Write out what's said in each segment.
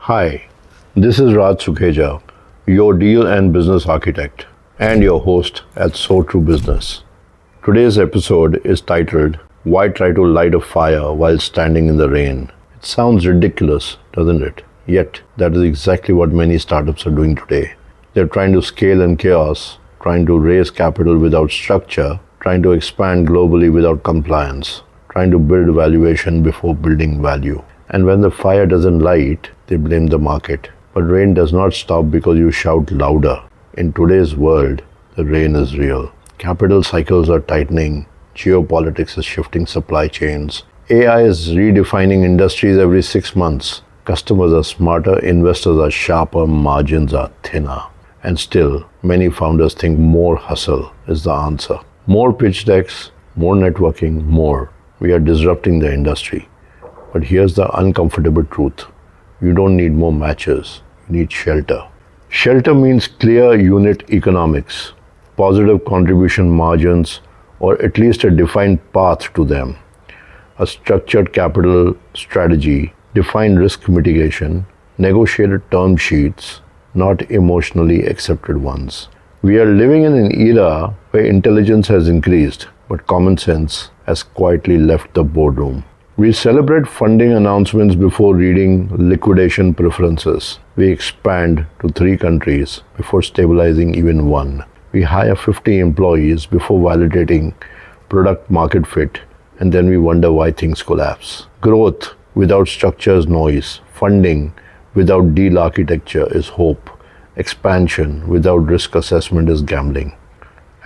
Hi, this is Raj Sukheja, your deal and business architect, and your host at SoTrueBusiness. Today's episode is titled, Why Try to Light a Fire While Standing in the Rain? It sounds ridiculous, doesn't it? Yet, that is exactly what many startups are doing today. They're trying to scale in chaos, trying to raise capital without structure, trying to expand globally without compliance, trying to build valuation before building value. And when the fire doesn't light, they blame the market. But rain does not stop because you shout louder. In today's world, the rain is real. Capital cycles are tightening, geopolitics is shifting supply chains, AI is redefining industries every 6 months. Customers are smarter, investors are sharper, margins are thinner. And still, many founders think more hustle is the answer. More pitch decks, more networking, more. We are disrupting the industry. But here's the uncomfortable truth. You don't need more matches. You need shelter. Shelter means clear unit economics, positive contribution margins, or at least a defined path to them. A structured capital strategy, defined risk mitigation, negotiated term sheets, not emotionally accepted ones. We are living in an era where intelligence has increased, but common sense has quietly left the boardroom. We celebrate funding announcements before reading liquidation preferences. We expand to 3 countries before stabilizing even one. We hire 50 employees before validating product market fit, and then we wonder why things collapse. Growth without structure is noise. Funding without deal architecture is hope. Expansion without risk assessment is gambling.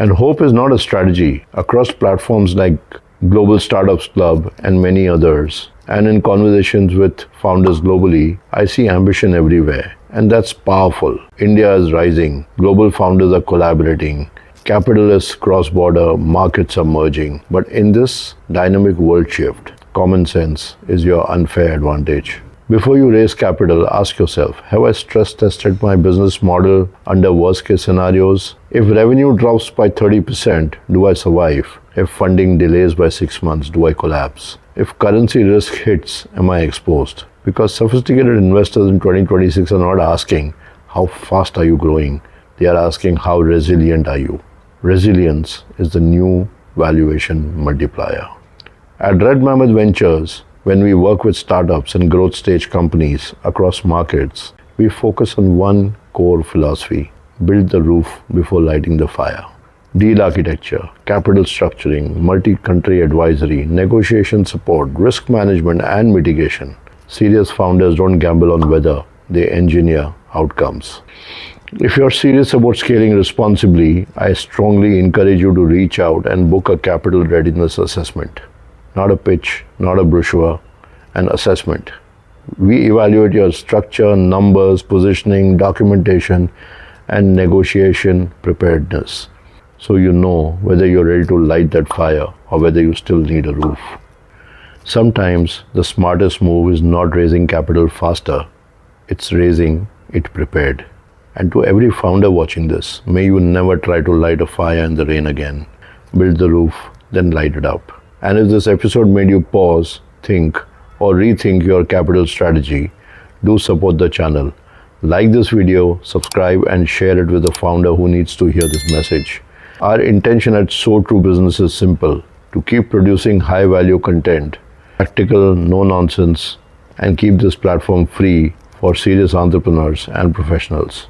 And hope is not a strategy. Across platforms like Global Startups Club and many others, and in conversations with founders globally, I see ambition everywhere. And that's powerful. India is rising. Global founders are collaborating. Capital is cross-border. Markets are merging. But in this dynamic world shift, common sense is your unfair advantage. Before you raise capital, ask yourself, have I stress tested my business model under worst case scenarios? If revenue drops by 30%, do I survive? If funding delays by 6 months, do I collapse? If currency risk hits, am I exposed? Because sophisticated investors in 2026 are not asking, how fast are you growing? They are asking, how resilient are you? Resilience is the new valuation multiplier. At Red Mammoth Ventures, when we work with startups and growth stage companies across markets, we focus on one core philosophy: build the roof before lighting the fire. Deal architecture, capital structuring, multi-country advisory, negotiation support, risk management, and mitigation. Serious founders don't gamble on weather, they engineer outcomes. If you're serious about scaling responsibly, I strongly encourage you to reach out and book a capital readiness assessment. Not a pitch, not a brochure, an assessment. We evaluate your structure, numbers, positioning, documentation, and negotiation preparedness, so you know whether you're ready to light that fire or whether you still need a roof. Sometimes the smartest move is not raising capital faster, it's raising it prepared. And to every founder watching this, may you never try to light a fire in the rain again. Build the roof, then light it up. And if this episode made you pause, think, or rethink your capital strategy, do support the channel. Like this video, subscribe, and share it with a founder who needs to hear this message. Our intention at SoTrueBusiness is simple: to keep producing high-value content, practical, no-nonsense, and keep this platform free for serious entrepreneurs and professionals.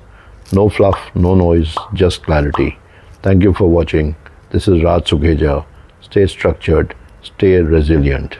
No fluff, no noise, just clarity. Thank you for watching. This is Raj Sukheja. Stay structured, stay resilient.